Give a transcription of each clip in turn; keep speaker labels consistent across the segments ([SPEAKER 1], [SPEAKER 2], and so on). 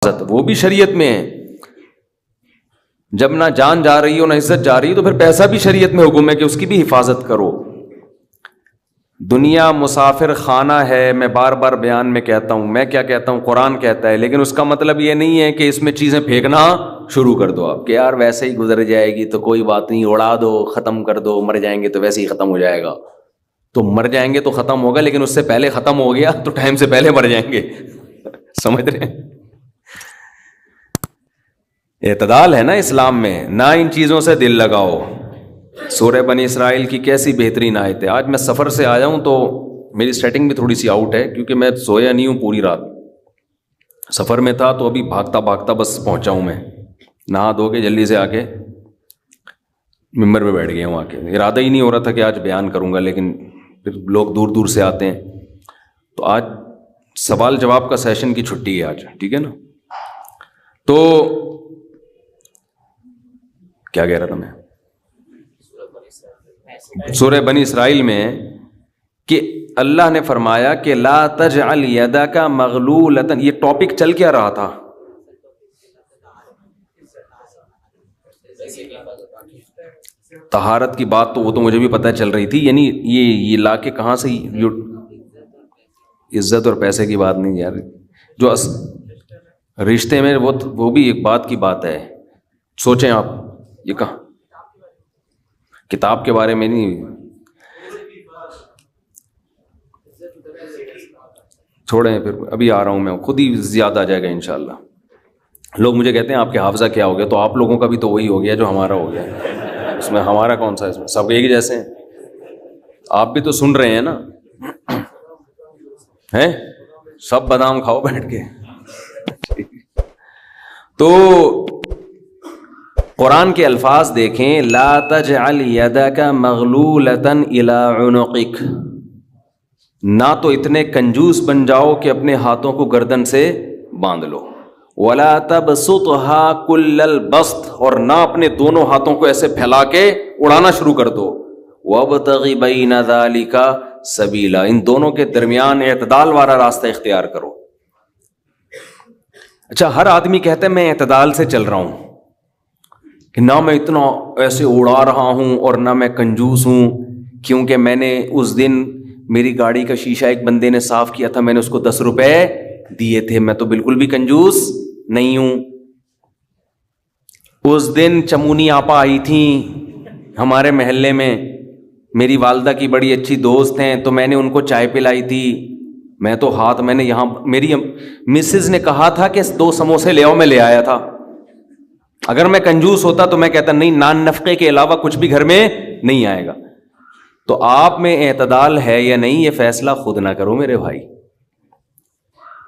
[SPEAKER 1] وہ بھی شریعت میں ہے. جب نہ جان جا رہی ہو نہ عزت جا رہی تو پھر پیسہ بھی شریعت میں حکم ہے کہ اس کی بھی حفاظت کرو. دنیا مسافر خانہ ہے. میں بار بار بیان میں کہتا ہوں, میں کیا کہتا ہوں, قرآن کہتا ہے, لیکن اس کا مطلب یہ نہیں ہے کہ اس میں چیزیں پھینکنا شروع کر دو آپ کہ یار ویسے ہی گزر جائے گی تو کوئی بات نہیں, اڑا دو, ختم کر دو, مر جائیں گے تو ویسے ہی ختم ہو جائے گا. تو مر جائیں گے تو ختم ہوگا, لیکن اس سے پہلے ختم ہو گیا تو ٹائم سے پہلے مر جائیں گے. سمجھ رہے ہیں؟ اعتدال ہے نا اسلام میں, نہ ان چیزوں سے دل لگاؤ. سورہ بنی اسرائیل کی کیسی بہترین آیت ہے. آج میں سفر سے آیا ہوں تو میری سیٹنگ بھی تھوڑی سی آؤٹ ہے کیونکہ میں سویا نہیں ہوں پوری رات, سفر میں تھا. تو ابھی بھاگتا بھاگتا بس پہنچا ہوں. میں نہا دھو کے جلدی سے آ کے ممبر پہ بیٹھ گیا ہوں. آ کے ارادہ ہی نہیں ہو رہا تھا کہ آج بیان کروں گا, لیکن پھر لوگ دور دور سے آتے ہیں تو آج سوال جواب کا سیشن کی چھٹی ہے آج, ٹھیک ہے نا. تو کیا کہہ رہا تھا میں, سورہ بنی اسرائیل میں کہ اللہ نے فرمایا کہ لا تجعل یدک مغلولۃ. یہ ٹاپک چل کیا رہا تھا؟ طہارت کی بات. تو وہ تو مجھے بھی پتہ چل رہی تھی, یعنی یہ لا کے کہاں سے عزت اور پیسے کی بات نہیں یار. جو رشتے میں وہ بھی ایک بات کی بات ہے. سوچیں آپ, یہ کہاں کتاب کے بارے میں نہیں, چھوڑیں پھر, ابھی آ رہا ہوں میں, خود ہی یاد آ جائے گا انشاءاللہ. لوگ مجھے کہتے ہیں آپ کے حافظہ کیا ہو گیا, تو آپ لوگوں کا بھی تو وہی ہو گیا جو ہمارا ہو گیا. اس میں ہمارا کون سا, اس میں سب ایک جیسے ہیں. آپ بھی تو سن رہے ہیں نا, ہیں سب بادام کھاؤ بیٹھ کے. تو قرآن کے الفاظ دیکھیں, لا تجعل یدک مغلولۃ الی عنقک. نہ تو اتنے کنجوس بن جاؤ کہ اپنے ہاتھوں کو گردن سے باندھ لو, ولا تبسطها کل البسط, اور نہ اپنے دونوں ہاتھوں کو ایسے پھیلا کے اڑانا شروع کر دو. وابتغ بین ذلک سبیلا, ان دونوں کے درمیان اعتدال والا راستہ اختیار کرو. اچھا, ہر آدمی کہتا ہے میں اعتدال سے چل رہا ہوں, کہ نہ میں اتنا ایسے اڑا رہا ہوں اور نہ میں کنجوس ہوں, کیونکہ میں نے اس دن میری گاڑی کا شیشہ ایک بندے نے صاف کیا تھا, میں نے اس کو 10 روپے دیے تھے, میں تو بالکل بھی کنجوس نہیں ہوں. اس دن چمونی آپا آئی تھیں ہمارے محلے میں, میری والدہ کی بڑی اچھی دوست ہیں, تو میں نے ان کو چائے پلائی تھی. میں تو میں نے یہاں, میری مسز نے کہا تھا کہ 2 سموسے لے آؤ, میں لے آیا تھا. اگر میں کنجوس ہوتا تو میں کہتا نہیں, نان نفقے کے علاوہ کچھ بھی گھر میں نہیں آئے گا. تو آپ میں اعتدال ہے یا نہیں, یہ فیصلہ خود نہ کرو میرے بھائی.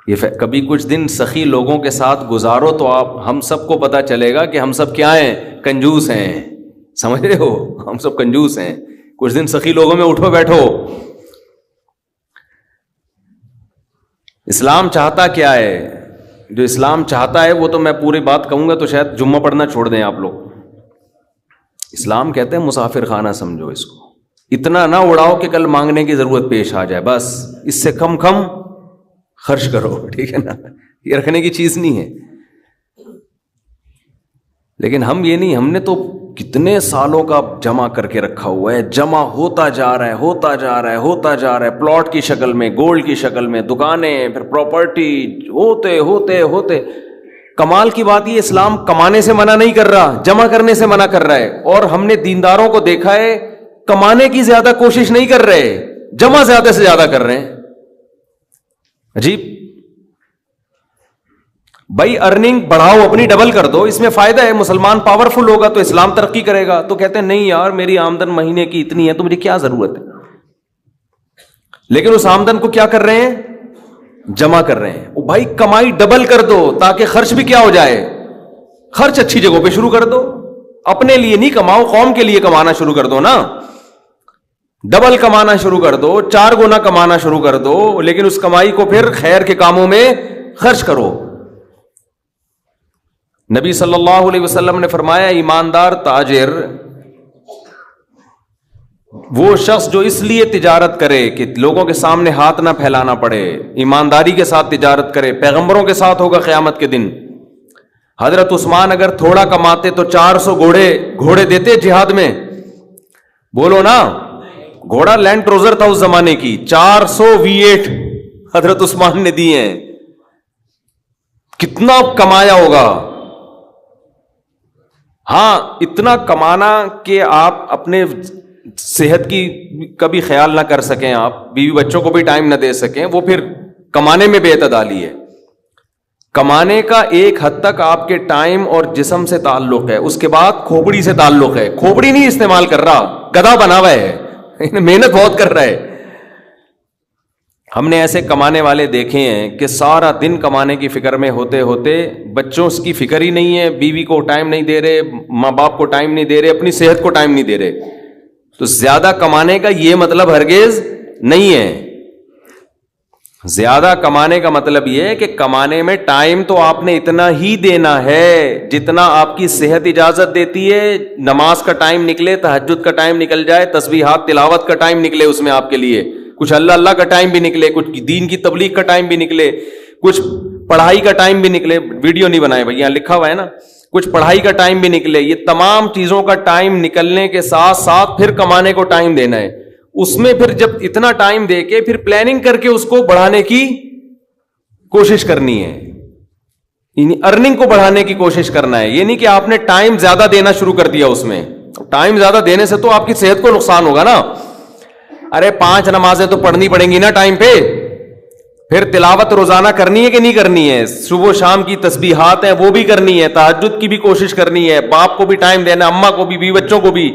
[SPEAKER 1] یہ کبھی کچھ دن سخی لوگوں کے ساتھ گزارو تو ہم سب کو پتہ چلے گا کہ ہم سب کیا ہیں, کنجوس ہیں. سمجھ رہے ہو, ہم سب کنجوس ہیں. کچھ دن سخی لوگوں میں اٹھو بیٹھو. اسلام چاہتا کیا ہے؟ جو اسلام چاہتا ہے وہ تو میں پوری بات کہوں گا تو شاید جمعہ پڑھنا چھوڑ دیں آپ لوگ. اسلام کہتے ہیں مسافر خانہ سمجھو اس کو, اتنا نہ اڑاؤ کہ کل مانگنے کی ضرورت پیش آ جائے, بس اس سے کم خرچ کرو, ٹھیک ہے نا. یہ رکھنے کی چیز نہیں ہے. لیکن ہم یہ نہیں, ہم نے تو کتنے سالوں کا جمع کر کے رکھا ہوا ہے, جمع ہوتا جا رہا ہے, ہوتا جا رہا ہے, ہوتا جا رہا ہے, پلاٹ کی شکل میں, گولڈ کی شکل میں, دکانیں, پھر پراپرٹی, ہوتے ہوتے ہوتے. کمال کی بات یہ, اسلام کمانے سے منع نہیں کر رہا, جمع کرنے سے منع کر رہا ہے. اور ہم نے دینداروں کو دیکھا ہے کمانے کی زیادہ کوشش نہیں کر رہے, جمع زیادہ سے زیادہ کر رہے ہیں. عجیب بھائی, ارننگ بڑھاؤ, اپنی ڈبل کر دو, اس میں فائدہ ہے. مسلمان پاورفل ہوگا تو اسلام ترقی کرے گا. تو کہتے ہیں نہیں یار میری آمدن مہینے کی اتنی ہے تو مجھے کیا ضرورت ہے. لیکن اس آمدن کو کیا کر رہے ہیں, جمع کر رہے ہیں. وہ بھائی کمائی ڈبل کر دو تاکہ خرچ بھی کیا ہو جائے, خرچ اچھی جگہوں پہ شروع کر دو. اپنے لیے نہیں کماؤ, قوم کے لیے کمانا شروع کر دو نا. ڈبل کمانا شروع کر دو, 4 گنا کمانا شروع کر دو, لیکن اس کمائی کو پھر خیر کے کاموں میں خرچ کرو. نبی صلی اللہ علیہ وسلم نے فرمایا ایماندار تاجر وہ شخص جو اس لیے تجارت کرے کہ لوگوں کے سامنے ہاتھ نہ پھیلانا پڑے، ایمانداری کے ساتھ تجارت کرے، پیغمبروں کے ساتھ ہوگا قیامت کے دن۔ حضرت عثمان اگر تھوڑا کماتے تو 400 گھوڑے دیتے جہاد میں؟ بولو نا، گھوڑا لینڈ کروزر تھا اس زمانے کی، 400 V8 حضرت عثمان نے دیے ہیں۔ کتنا کمایا ہوگا؟ ہاں، اتنا کمانا کہ آپ اپنے صحت کی کبھی خیال نہ کر سکیں، آپ بیوی بچوں کو بھی ٹائم نہ دے سکیں، وہ پھر کمانے میں بے اعتدالی ہے۔ کمانے کا ایک حد تک آپ کے ٹائم اور جسم سے تعلق ہے، اس کے بعد کھوپڑی سے تعلق ہے۔ کھوپڑی نہیں استعمال کر رہا، گدھا بنا ہوا ہے، محنت بہت کر رہا ہے۔ ہم نے ایسے کمانے والے دیکھے ہیں کہ سارا دن کمانے کی فکر میں ہوتے ہوتے بچوں کی فکر ہی نہیں ہے، بیوی کو ٹائم نہیں دے رہے، ماں باپ کو ٹائم نہیں دے رہے، اپنی صحت کو ٹائم نہیں دے رہے۔ تو زیادہ کمانے کا یہ مطلب ہرگز نہیں ہے۔ زیادہ کمانے کا مطلب یہ ہے کہ کمانے میں ٹائم تو آپ نے اتنا ہی دینا ہے جتنا آپ کی صحت اجازت دیتی ہے۔ نماز کا ٹائم نکلے، تہجد کا ٹائم نکل جائے، تسبیحات تلاوت کا ٹائم نکلے اس میں آپ کے لیے، کچھ اللہ کا ٹائم بھی نکلے، کچھ دین کی تبلیغ کا ٹائم بھی نکلے، کچھ پڑھائی کا ٹائم بھی نکلے۔ ویڈیو نہیں بنائے بھائی، یہاں لکھا ہوا ہے نا، کچھ پڑھائی کا ٹائم بھی نکلے۔ یہ تمام چیزوں کا ٹائم نکلنے کے ساتھ ساتھ پھر کمانے کو ٹائم دینا ہے۔ اس میں پھر جب اتنا ٹائم دے کے پھر پلاننگ کر کے اس کو بڑھانے کی کوشش کرنی ہے، یعنی ارننگ کو بڑھانے کی کوشش کرنا ہے۔ یہ نہیں کہ آپ نے ٹائم زیادہ دینا شروع کر دیا، اس میں ٹائم زیادہ دینے سے تو آپ کی صحت کو نقصان ہوگا نا۔ ارے 5 نمازیں تو پڑھنی پڑیں گی نا ٹائم پہ، پھر تلاوت روزانہ کرنی ہے کہ نہیں کرنی ہے، صبح و شام کی تسبیحات ہیں وہ بھی کرنی ہے، تہجد کی بھی کوشش کرنی ہے، باپ کو بھی ٹائم دینا، اماں کو بھی، بیوی بچوں کو بھی،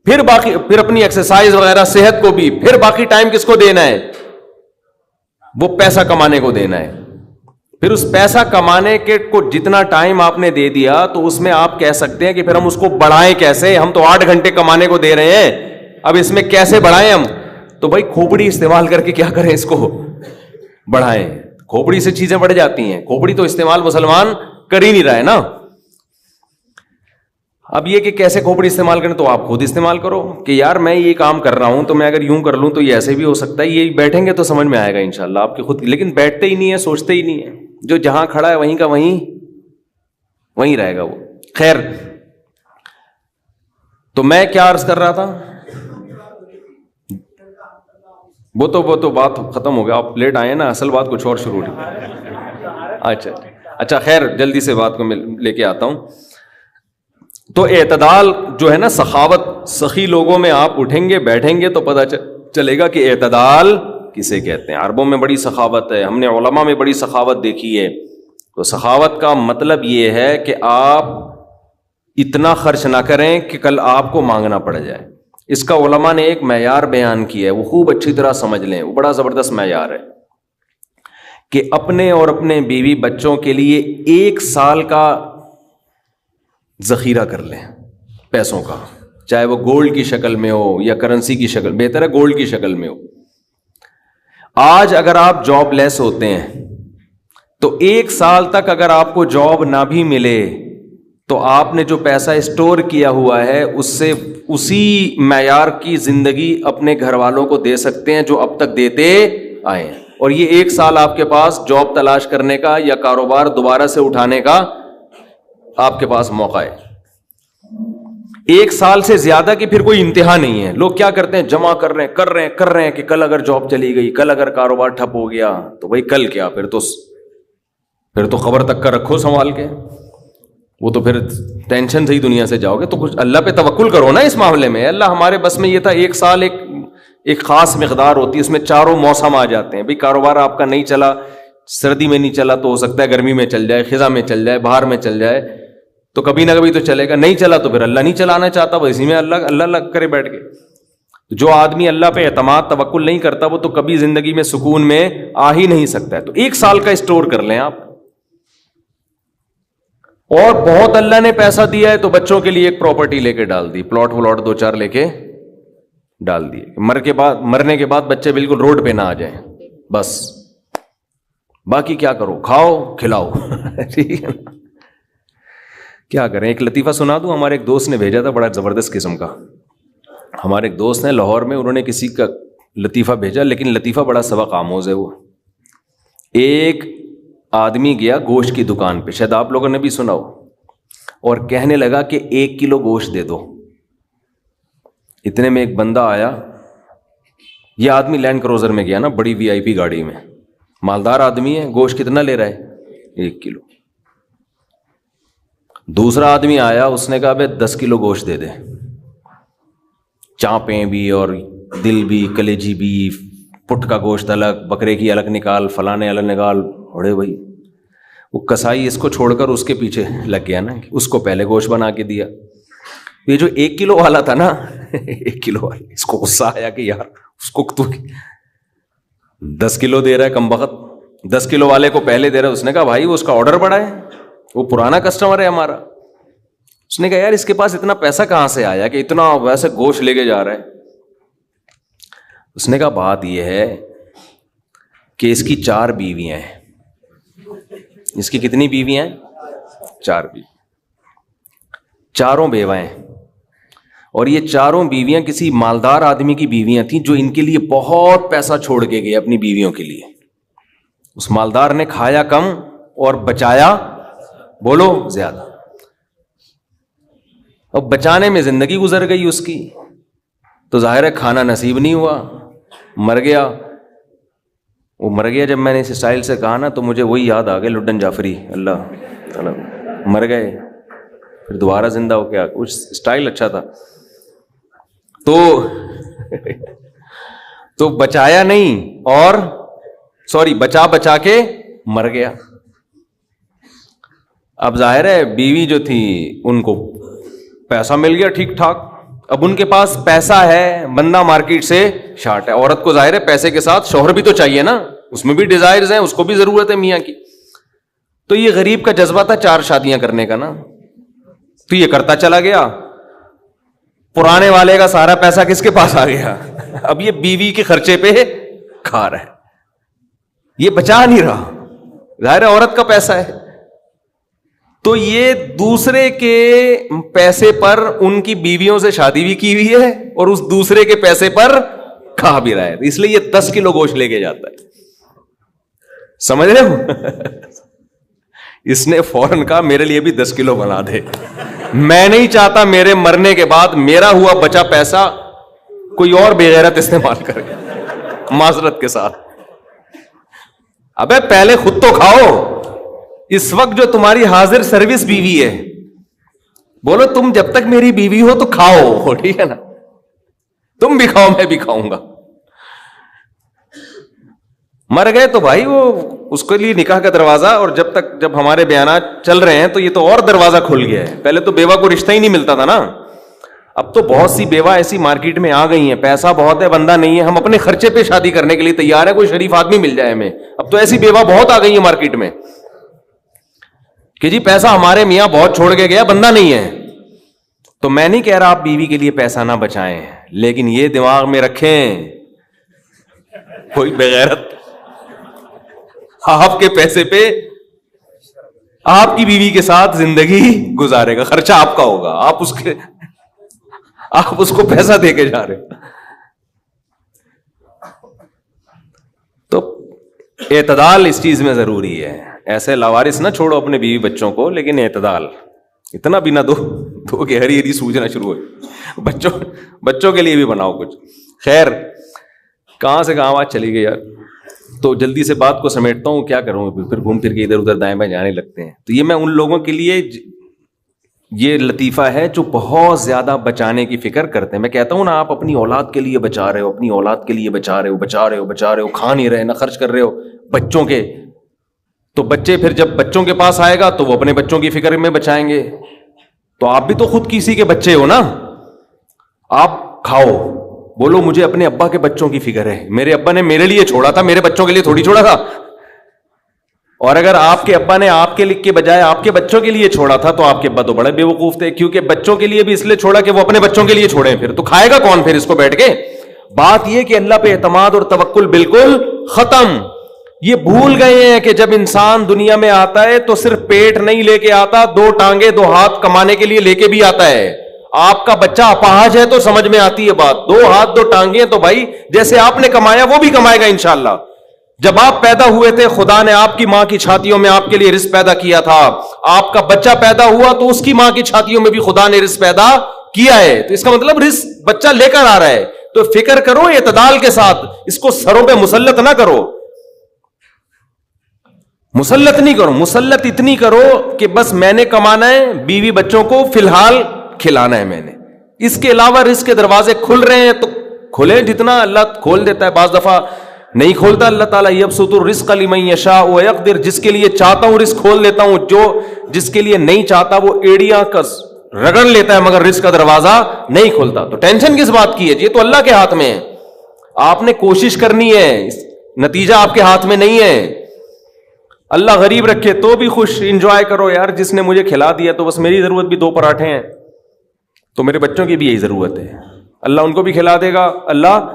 [SPEAKER 1] پھر باقی پھر اپنی ایکسرسائز وغیرہ، صحت کو بھی، پھر باقی ٹائم کس کو دینا ہے؟ وہ پیسہ کمانے کو دینا ہے۔ پھر اس پیسہ کمانے کے کو جتنا ٹائم آپ نے دے دیا تو اس میں آپ کہہ سکتے ہیں کہ پھر ہم اس کو بڑھائیں کیسے؟ ہم تو 8 گھنٹے کمانے کو دے رہے ہیں، اب اس میں کیسے بڑھائیں ہم؟ تو بھائی کھوپڑی استعمال کر کے کیا کریں، اس کو بڑھائیں۔ کھوپڑی سے چیزیں بڑھ جاتی ہیں، کھوپڑی تو استعمال مسلمان کر ہی نہیں رہا ہے نا۔ اب یہ کہ کیسے کھوپڑی استعمال کریں، تو آپ خود استعمال کرو کہ یار میں یہ کام کر رہا ہوں تو میں اگر یوں کر لوں تو یہ ایسے بھی ہو سکتا ہے، یہ بیٹھیں گے تو سمجھ میں آئے گا انشاءاللہ آپ کی خود، لیکن بیٹھتے ہی نہیں ہے، سوچتے ہی نہیں ہے، جو جہاں کھڑا ہے وہیں کا وہیں رہے گا وہ۔ خیر، تو میں کیا عرض کر رہا تھا؟ وہ تو بات ختم ہو گیا، آپ لیٹ آئے نا، اصل بات کچھ اور شروع ہوئی۔ اچھا خیر، جلدی سے بات کو میں لے کے آتا ہوں۔ تو اعتدال جو ہے نا، سخاوت، سخی لوگوں میں آپ اٹھیں گے بیٹھیں گے تو پتہ چلے گا کہ اعتدال کسے کہتے ہیں۔ عربوں میں بڑی سخاوت ہے، ہم نے علماء میں بڑی سخاوت دیکھی ہے۔ تو سخاوت کا مطلب یہ ہے کہ آپ اتنا خرچ نہ کریں کہ کل آپ کو مانگنا پڑ جائے۔ اس کا علماء نے ایک معیار بیان کیا ہے، وہ خوب اچھی طرح سمجھ لیں، وہ بڑا زبردست معیار ہے کہ اپنے اور اپنے بیوی بچوں کے لیے 1 سال کا ذخیرہ کر لیں پیسوں کا، چاہے وہ گولڈ کی شکل میں ہو یا کرنسی کی شکل، بہتر ہے گولڈ کی شکل میں ہو۔ آج اگر آپ جاب لیس ہوتے ہیں تو 1 سال تک اگر آپ کو جاب نہ بھی ملے تو آپ نے جو پیسہ اسٹور کیا ہوا ہے اس سے اسی معیار کی زندگی اپنے گھر والوں کو دے سکتے ہیں جو اب تک دیتے آئے ہیں۔ اور یہ 1 سال آپ کے پاس جاب تلاش کرنے کا یا کاروبار دوبارہ سے اٹھانے کا آپ کے پاس موقع ہے۔ 1 سال سے زیادہ کی پھر کوئی انتہا نہیں ہے۔ لوگ کیا کرتے ہیں، جمع کر رہے ہیں کہ کل اگر جاب چلی گئی، کل اگر کاروبار ٹھپ ہو گیا تو بھائی کل کیا، پھر تو خبر تک کا رکھو سنبھال کے، وہ تو پھر ٹینشن سے ہی دنیا سے جاؤ گے۔ تو کچھ اللہ پہ توکل کرو نا اس معاملے میں۔ اللہ ہمارے بس میں یہ تھا، 1 سال ایک خاص مقدار ہوتی ہے، اس میں چاروں موسم آ جاتے ہیں۔ بھائی کاروبار آپ کا نہیں چلا، سردی میں نہیں چلا تو ہو سکتا ہے گرمی میں چل جائے، خزاں میں چل جائے، بہار میں چل جائے، تو کبھی نہ کبھی تو چلے گا۔ نہیں چلا تو پھر اللہ نہیں چلانا چاہتا، وہ اسی میں اللہ کرے بیٹھ کے۔ جو آدمی اللہ پہ اعتماد توکل نہیں کرتا وہ تو کبھی زندگی میں سکون میں آ ہی نہیں سکتا ہے۔ تو 1 سال کا اسٹور کر لیں آپ۔ اور بہت اللہ نے پیسہ دیا ہے تو بچوں کے لیے ایک پراپرٹی لے کے ڈال دی، پلاٹ 2-4 لے کے ڈال دیے، مرنے کے بعد بچے بالکل روڈ پہ نہ آ جائیں، بس باقی کیا کرو، کھاؤ کھلاؤ۔ ٹھیک ہے، کیا کریں۔ ایک لطیفہ سنا دوں، ہمارے ایک دوست نے بھیجا تھا، بڑا زبردست قسم کا۔ ہمارے ایک دوست ہیں لاہور میں, انہوں نے کسی کا لطیفہ بھیجا, لیکن لطیفہ بڑا سبق آموز ہے. وہ ایک آدمی گیا گوشت کی دکان پہ, شاید آپ لوگوں نے بھی سنا ہو, اور کہنے لگا کہ 1 کلو گوشت دے دو. اتنے میں ایک بندہ آیا, یہ آدمی لینڈ کروزر میں گیا نا, بڑی VIP گاڑی میں, مالدار آدمی ہے. گوشت کتنا لے رہا ہے؟ 1 کلو. دوسرا آدمی آیا, اس نے کہا بھائی 10 کلو گوشت دے دے, چانپیں بھی اور دل بھی, کلیجی بھی, پٹ کا گوشت الگ, بکرے کی الگ نکال, فلانے الگ نکال. اڑے بھائی, وہ کسائی اس کو چھوڑ کر اس کے پیچھے لگ گیا نا, اس کو پہلے گوشت بنا کے دیا. یہ جو 1 کلو والا تھا نا, 1 کلو والا, اس کو غصہ آیا کہ یار اس کو تو 10 کلو دے رہا ہے کم بخت, 10 کلو والے کو پہلے دے رہا ہے. اس نے کہا بھائی وہ اس کا آرڈر بڑا ہے, وہ پرانا کسٹمر ہے ہمارا. اس نے کہا یار اس کے پاس اتنا پیسہ کہاں سے آیا کہ اتنا ویسے گوشت لے کے جا رہا ہے. اس نے کہا بات یہ ہے کہ اس کی 4 بیویاں ہیں. اس کی کتنی بیویاں ہیں؟ 4 بیوی, چاروں بیوہ ہیں. اور یہ چاروں بیویاں کسی مالدار آدمی کی بیویاں تھیں جو ان کے لیے بہت پیسہ چھوڑ کے گئے اپنی بیویوں کے لیے. اس مالدار نے کھایا کم اور بچایا بولو زیادہ. اب بچانے میں زندگی گزر گئی اس کی, تو ظاہر ہے کھانا نصیب نہیں ہوا, مر گیا. وہ مر گیا جب میں نے اس اسٹائل سے کہا نا, تو مجھے وہی یاد آ گیا لڈن جعفری, اللہ تعالیٰ مر گئے پھر دوبارہ زندہ ہو کے, کچھ اسٹائل اچھا تھا. تو بچایا نہیں, اور بچا کے مر گیا. اب ظاہر ہے بیوی جو تھی ان کو پیسہ مل گیا ٹھیک ٹھاک. اب ان کے پاس پیسہ ہے, بندہ مارکیٹ سے شارٹ ہے. عورت کو ظاہر ہے پیسے کے ساتھ شوہر بھی تو چاہیے نا, اس میں بھی ڈیزائرز ہیں, اس کو بھی ضرورت ہے میاں کی. تو یہ غریب کا جذبہ تھا 4 شادیاں کرنے کا نا, تو یہ کرتا چلا گیا. پرانے والے کا سارا پیسہ کس کے پاس آ گیا؟ اب یہ بیوی کے خرچے پہ کھا رہا ہے, یہ بچا نہیں رہا. ظاہر ہے عورت کا پیسہ ہے, تو یہ دوسرے کے پیسے پر ان کی بیویوں سے شادی بھی کی ہوئی ہے, اور اس دوسرے کے پیسے پر کھا بھی رہا ہے. اس لیے یہ 10 کلو گوشت لے کے جاتا ہے. سمجھ رہے ہو؟ اس نے فوراً کہا میرے لیے بھی 10 کلو بنا دے, میں نہیں چاہتا میرے مرنے کے بعد میرا ہوا بچا پیسہ کوئی اور بے غیرت استعمال کرے. معذرت کے ساتھ, ابے پہلے خود تو کھاؤ. اس وقت جو تمہاری حاضر سروس بیوی ہے, بولو تم جب تک میری بیوی ہو تو کھاؤ, ٹھیک ہے نا, تم بھی کھاؤ میں بھی کھاؤں گا. مر گئے تو بھائی وہ اس کے لیے نکاح کا دروازہ, اور جب ہمارے بیانات چل رہے ہیں تو یہ تو اور دروازہ کھل گیا ہے. پہلے تو بیوہ کو رشتہ ہی نہیں ملتا تھا نا, اب تو بہت سی بیوہ ایسی مارکیٹ میں آ گئی ہیں, پیسہ بہت ہے, بندہ نہیں ہے, ہم اپنے خرچے پہ شادی کرنے کے لیے تیار ہے, کوئی شریف آدمی مل جائے ہمیں. اب تو ایسی بیوہ بہت آ گئی ہیں مارکیٹ میں کہ جی پیسہ ہمارے میاں بہت چھوڑ کے گیا, بندہ نہیں ہے. تو میں نہیں کہہ رہا آپ بیوی کے لیے پیسہ نہ بچائیں, لیکن یہ دماغ میں رکھیں کوئی بغیرت آپ کے پیسے پہ آپ کی بیوی کے ساتھ زندگی گزارے گا, خرچہ آپ کا ہوگا, آپ اس کو پیسہ دے کے جا رہے. تو اعتدال اس چیز میں ضروری ہے. ایسے لاوارث نہ چھوڑو اپنے بیوی بچوں کو, لیکن اعتدال اتنا بھی نہ دو کہ ہری ہری سوجنا شروع ہو. بچوں کے لیے بھی بناؤ کچھ. خیر, کہاں سے کہاں بات چلی گئی یار. تو جلدی سے بات کو سمیٹتا ہوں, کیا کروں, پھر گھوم پھر کے ادھر ادھر دائیں بائیں جانے لگتے ہیں. تو یہ میں ان لوگوں کے لیے یہ لطیفہ ہے جو بہت زیادہ بچانے کی فکر کرتے ہیں. میں کہتا ہوں نا, آپ اپنی اولاد کے لیے بچا رہے ہو, اپنی اولاد کے لیے بچا رہے ہو, کھا نہیں رہے, نہ خرچ کر رہے ہو بچوں کے, تو بچے پھر جب بچوں کے پاس آئے گا تو وہ اپنے بچوں کی فکر میں بچائیں گے. تو آپ بھی تو خود کسی کے بچے ہو نا, آپ کھاؤ, بولو مجھے اپنے ابا کے بچوں کی فکر ہے, میرے ابا نے میرے لیے چھوڑا تھا, میرے بچوں کے لیے تھوڑی چھوڑا تھا. اور اگر آپ کے ابا نے آپ کے لکھ کے بجائے آپ کے بچوں کے لیے چھوڑا تھا, تو آپ کے ابا تو بڑے بے وقوف تھے, کیونکہ بچوں کے لیے بھی اس لیے چھوڑا کہ وہ اپنے بچوں کے لیے چھوڑیں, پھر تو کھائے گا کون پھر اس کو بیٹھ کے. بات یہ کہ اللہ پہ اعتماد اور توکل بالکل ختم. یہ بھول گئے ہیں کہ جب انسان دنیا میں آتا ہے تو صرف پیٹ نہیں لے کے آتا, 2 ٹانگیں 2 ہاتھ کمانے کے لیے لے کے بھی آتا ہے. آپ کا بچہ اپاہج ہے تو سمجھ میں آتی ہے بات, 2 ہاتھ 2 ٹانگیں, تو بھائی جیسے آپ نے کمایا وہ بھی کمائے گا انشاءاللہ. جب آپ پیدا ہوئے تھے خدا نے آپ کی ماں کی چھاتیوں میں آپ کے لیے رزق پیدا کیا تھا, آپ کا بچہ پیدا ہوا تو اس کی ماں کی چھاتیوں میں بھی خدا نے رزق پیدا کیا ہے. تو اس کا مطلب رزق بچہ لے کر آ رہا ہے. تو فکر کرو اعتدال کے ساتھ, اس کو سروں پہ مسلط نہ کرو, مسلط نہیں کرو. مسلط اتنی کرو کہ بس میں نے کمانا ہے, بیوی بچوں کو فی الحال کھلانا ہے میں نے, اس کے علاوہ رزق کے دروازے کھل رہے ہیں تو کھلے, جتنا اللہ کھول دیتا ہے, بعض دفعہ نہیں کھولتا اللہ تعالیٰ. یبسط الرزق لمن یشاء ویقدر, جس کے لیے چاہتا ہوں رزق کھول دیتا ہوں, جو جس کے لیے نہیں چاہتا وہ ایڑیاں کس رگڑ لیتا ہے مگر رزق کا دروازہ نہیں کھولتا. تو ٹینشن کس بات کی ہے, یہ تو اللہ کے ہاتھ میں ہے. آپ نے کوشش کرنی ہے, نتیجہ آپ کے ہاتھ میں نہیں ہے. اللہ غریب رکھے تو بھی خوش, انجوائے کرو یار, جس نے مجھے کھلا دیا تو بس میری ضرورت بھی 2 پراٹھے ہیں تو میرے بچوں کی بھی یہی ضرورت ہے, اللہ ان کو بھی کھلا دے گا. اللہ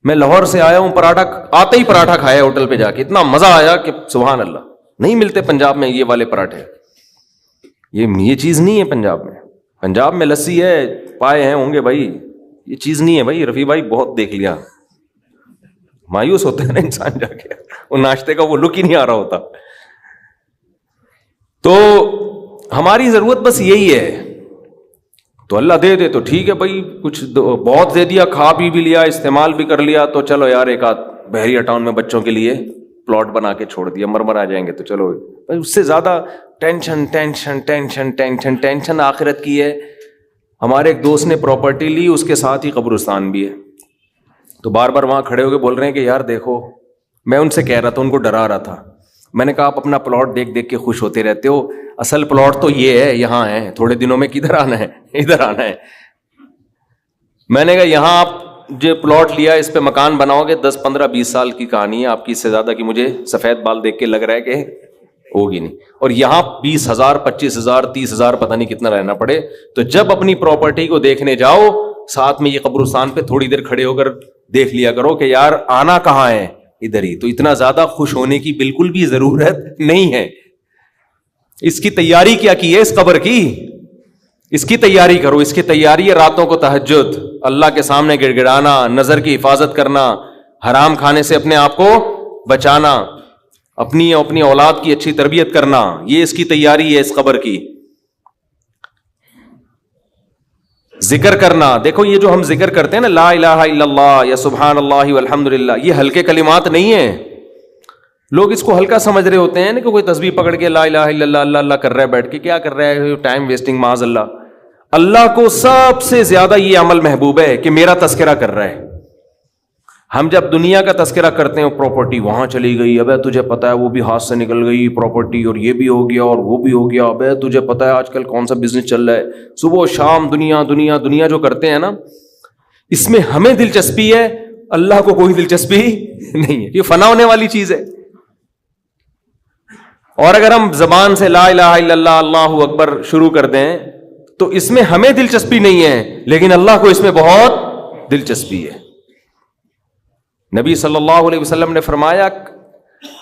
[SPEAKER 1] میں لاہور سے آیا ہوں, پراٹھا آتے ہی پراٹھا کھایا ہوٹل پہ جا کے, اتنا مزہ آیا کہ سبحان اللہ, نہیں ملتے پنجاب میں یہ والے پراٹھے. یہ چیز نہیں ہے پنجاب میں. پنجاب میں لسی ہے, پائے ہیں ہوں گے بھائی, یہ چیز نہیں ہے بھائی. رفیع بھائی بہت دیکھ لیا, مایوس ہوتا ہے نا انسان جا کے, وہ ناشتے کا وہ لک ہی نہیں آ رہا ہوتا. تو ہماری ضرورت بس یہی ہے, تو اللہ دے دے تو ٹھیک ہے بھائی, کچھ بہت دے دیا, کھا پی بھی لیا, استعمال بھی کر لیا, تو چلو یار ایک آدھ بحریہ ٹاؤن میں بچوں کے لیے پلاٹ بنا کے چھوڑ دیا, مرمر آ جائیں گے تو چلو. اس سے زیادہ tension tension tension tension tension آخرت کی ہے. ہمارے ایک دوست نے پراپرٹی لی, اس کے ساتھ ہی قبرستان بھی ہے, تو بار بار وہاں کھڑے ہو کے بول رہے ہیں کہ یار دیکھو, میں ان سے کہہ رہا تھا, ان کو ڈرا رہا تھا, میں نے کہا آپ اپنا پلاٹ دیکھ دیکھ کے خوش ہوتے رہتے ہو, اصل پلاٹ تو یہ ہے, یہاں ہے, تھوڑے دنوں میں کدھر آنا ہے, ادھر آنا ہے. میں نے کہا یہاں آپ جو پلاٹ لیا اس پہ مکان بناؤ گے 10 15 20 سال کی کہانی ہے آپ کی, اس سے زیادہ کی مجھے سفید بال دیکھ کے لگ رہا ہے کہ ہوگی نہیں. اور یہاں 20,000 25,000 30,000 پتہ نہیں کتنا رہنا پڑے. تو جب اپنی پراپرٹی کو دیکھنے جاؤ, ساتھ میں یہ قبرستان پہ تھوڑی دیر کھڑے ہو کر دیکھ لیا کرو کہ یار آنا کہاں ہے, ادھر ہی. تو اتنا زیادہ خوش ہونے کی بالکل بھی ضرورت نہیں ہے. اس کی تیاری کیا کی ہے, اس قبر کی, اس کی تیاری کرو. اس کی تیاری ہے راتوں کو تہجد, اللہ کے سامنے گڑ گڑانا, نظر کی حفاظت کرنا, حرام کھانے سے اپنے آپ کو بچانا, اپنی اولاد کی اچھی تربیت کرنا. یہ اس کی تیاری ہے اس قبر کی. ذکر کرنا, دیکھو یہ جو ہم ذکر کرتے ہیں نا, لا الہ الا اللہ یا سبحان اللہ والحمد للہ, یہ ہلکے کلمات نہیں ہیں. لوگ اس کو ہلکا سمجھ رہے ہوتے ہیں نا, کہ کوئی تسبیح پکڑ کے لا الہ الا اللہ اللہ اللہ کر رہا ہے بیٹھ کے, کیا کر رہا ہے, ٹائم ویسٹنگ معاذ اللہ. اللہ کو سب سے زیادہ یہ عمل محبوب ہے کہ میرا تذکرہ کر رہا ہے. ہم جب دنیا کا تذکرہ کرتے ہیں, پراپرٹی وہاں چلی گئی, ابے تجھے پتا ہے وہ بھی ہاتھ سے نکل گئی پراپرٹی, اور یہ بھی ہو گیا اور وہ بھی ہو گیا, ابے تجھے پتا ہے آج کل کون سا بزنس چل رہا ہے, صبح و شام دنیا دنیا دنیا جو کرتے ہیں نا, اس میں ہمیں دلچسپی ہے, اللہ کو کوئی دلچسپی نہیں ہے. یہ فنا ہونے والی چیز ہے. اور اگر ہم زبان سے لا الہ الا اللہ اللہ اکبر شروع کر دیں تو اس میں ہمیں دلچسپی نہیں ہے, لیکن اللہ کو اس میں بہت دلچسپی ہے. نبی صلی اللہ علیہ وسلم نے فرمایا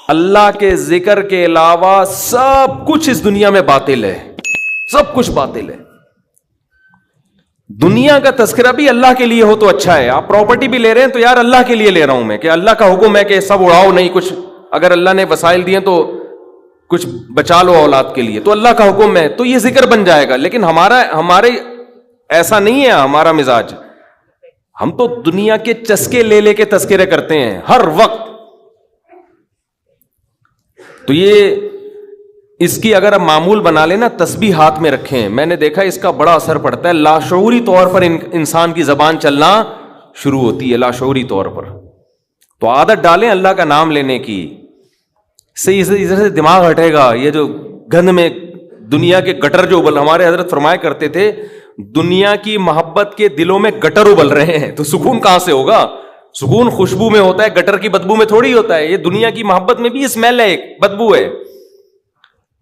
[SPEAKER 1] اللہ کے ذکر کے علاوہ سب کچھ اس دنیا میں باطل ہے, سب کچھ باطل ہے. دنیا کا تذکرہ بھی اللہ کے لیے ہو تو اچھا ہے. آپ پراپرٹی بھی لے رہے ہیں تو یار اللہ کے لیے لے رہا ہوں میں, کہ اللہ کا حکم ہے کہ سب اڑاؤ نہیں, کچھ اگر اللہ نے وسائل دیے تو کچھ بچا لو اولاد کے لیے, تو اللہ کا حکم ہے تو یہ ذکر بن جائے گا. لیکن ہمارے ایسا نہیں ہے ہمارا مزاج. ہم تو دنیا کے چسکے لے لے کے تذکرے کرتے ہیں ہر وقت. تو یہ اس کی اگر ہم معمول بنا لیں نا, تسبیح ہاتھ میں رکھیں, میں نے دیکھا اس کا بڑا اثر پڑتا ہے. لاشعوری طور پر انسان کی زبان چلنا شروع ہوتی ہے, لاشعوری طور پر. تو عادت ڈالیں اللہ کا نام لینے کی, سے ادھر سے دماغ ہٹے گا. یہ جو گند میں دنیا کے گٹر جو ہمارے حضرت فرمایا کرتے تھے, دنیا کی محبت کے دلوں میں گٹر ابل رہے ہیں, تو سکون کہاں سے ہوگا؟ سکون خوشبو میں ہوتا ہے, گٹر کی بدبو میں تھوڑی ہوتا ہے. یہ دنیا کی محبت میں بھی اسمیل ہے, ایک بدبو ہے.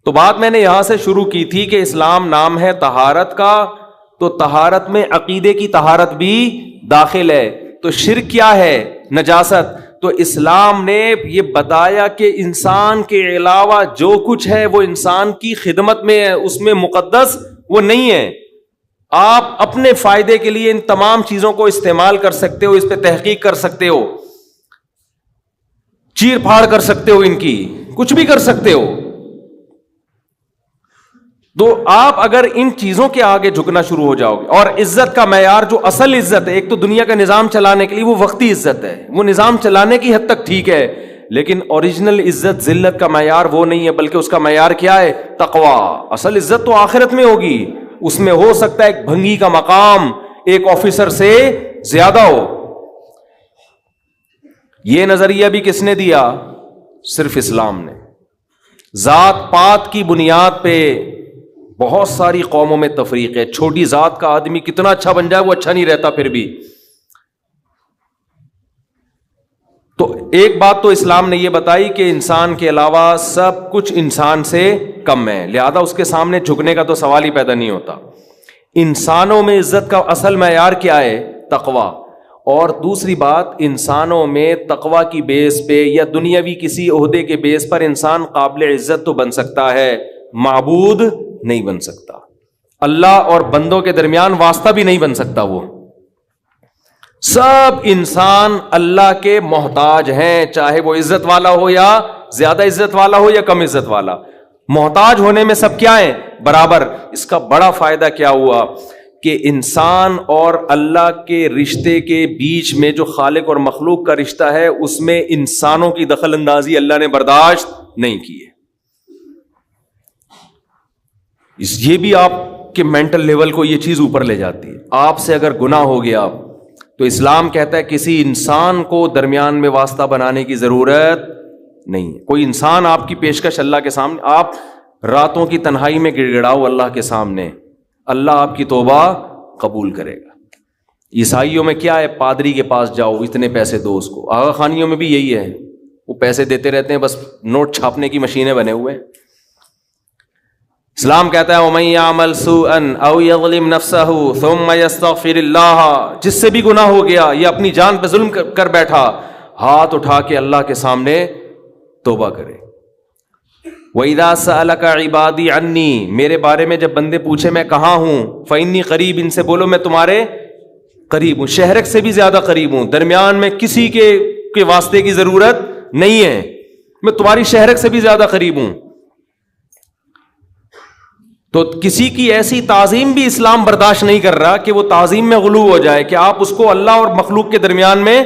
[SPEAKER 1] تو بات میں نے یہاں سے شروع کی تھی کہ اسلام نام ہے طہارت کا, تو طہارت میں عقیدے کی طہارت بھی داخل ہے. تو شرک کیا ہے؟ نجاست. تو اسلام نے یہ بتایا کہ انسان کے علاوہ جو کچھ ہے وہ انسان کی خدمت میں ہے, اس میں مقدس وہ نہیں ہے. آپ اپنے فائدے کے لیے ان تمام چیزوں کو استعمال کر سکتے ہو، اس پہ تحقیق کر سکتے ہو، چیر پھاڑ کر سکتے ہو، ان کی کچھ بھی کر سکتے ہو. تو آپ اگر ان چیزوں کے آگے جھکنا شروع ہو جاؤ گے، اور عزت کا معیار جو اصل عزت ہے، ایک تو دنیا کا نظام چلانے کے لیے وہ وقتی عزت ہے، وہ نظام چلانے کی حد تک ٹھیک ہے، لیکن اوریجنل عزت ذلت کا معیار وہ نہیں ہے، بلکہ اس کا معیار کیا ہے؟ تقوی. اصل عزت تو آخرت میں ہوگی، اس میں ہو سکتا ہے ایک بھنگی کا مقام ایک آفیسر سے زیادہ ہو. یہ نظریہ بھی کس نے دیا؟ صرف اسلام نے. ذات پات کی بنیاد پہ بہت ساری قوموں میں تفریق ہے. چھوٹی ذات کا آدمی کتنا اچھا بن جائے وہ اچھا نہیں رہتا پھر بھی. تو ایک بات تو اسلام نے یہ بتائی کہ انسان کے علاوہ سب کچھ انسان سے کم ہے، لہذا اس کے سامنے جھکنے کا تو سوال ہی پیدا نہیں ہوتا. انسانوں میں عزت کا اصل معیار کیا ہے؟ تقوی. اور دوسری بات، انسانوں میں تقوی کی بیس پہ یا دنیاوی کسی عہدے کے بیس پر انسان قابل عزت تو بن سکتا ہے، معبود نہیں بن سکتا. اللہ اور بندوں کے درمیان واسطہ بھی نہیں بن سکتا. وہ سب انسان اللہ کے محتاج ہیں، چاہے وہ عزت والا ہو یا زیادہ عزت والا ہو یا کم عزت والا. محتاج ہونے میں سب کیا ہیں؟ برابر. اس کا بڑا فائدہ کیا ہوا کہ انسان اور اللہ کے رشتے کے بیچ میں جو خالق اور مخلوق کا رشتہ ہے، اس میں انسانوں کی دخل اندازی اللہ نے برداشت نہیں کی ہے. یہ بھی آپ کے مینٹل لیول کو یہ چیز اوپر لے جاتی ہے. آپ سے اگر گناہ ہو گیا تو اسلام کہتا ہے کسی انسان کو درمیان میں واسطہ بنانے کی ضرورت نہیں ہے. کوئی انسان آپ کی پیشکش اللہ کے سامنے، آپ راتوں کی تنہائی میں گڑ گڑاؤ اللہ کے سامنے، اللہ آپ کی توبہ قبول کرے گا. عیسائیوں میں کیا ہے؟ پادری کے پاس جاؤ، اتنے پیسے دو اس کو. آغا خانیوں میں بھی یہی ہے، وہ پیسے دیتے رہتے ہیں، بس نوٹ چھاپنے کی مشینیں بنے ہوئے. اسلام کہتا ہے وَمَن يَعْمَلْ سُوءًا أَوْ يَظْلِمْ نَفْسَهُ ثُمَّ يَسْتَغْفِرِ اللَّهَ، جس سے بھی گناہ ہو گیا یا اپنی جان پہ ظلم کر بیٹھا، ہاتھ اٹھا کے اللہ کے سامنے توبہ کرے. وَإِذَا سَأَلَكَ عِبَادِي عَنِّي، میرے بارے میں جب بندے پوچھے میں کہاں ہوں، فَإِنِّي قریب، ان سے بولو میں تمہارے قریب ہوں. شہرک سے بھی زیادہ قریب ہوں، درمیان میں کسی کے واسطے کی ضرورت نہیں ہے، میں تمہاری شہرک سے بھی زیادہ قریب ہوں. تو کسی کی ایسی تعظیم بھی اسلام برداشت نہیں کر رہا کہ وہ تعظیم میں غلو ہو جائے، کہ آپ اس کو اللہ اور مخلوق کے درمیان میں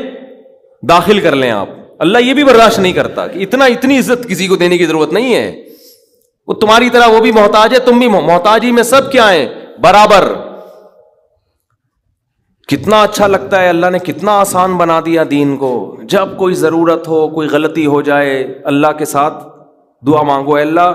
[SPEAKER 1] داخل کر لیں. آپ اللہ یہ بھی برداشت نہیں کرتا کہ اتنی عزت کسی کو دینے کی ضرورت نہیں ہے. وہ تمہاری طرح وہ بھی محتاج ہے، تم بھی محتاجی میں سب کیا ہیں؟ برابر. کتنا اچھا لگتا ہے، اللہ نے کتنا آسان بنا دیا دین کو. جب کوئی ضرورت ہو، کوئی غلطی ہو جائے، اللہ کے ساتھ دعا مانگو، اے اللہ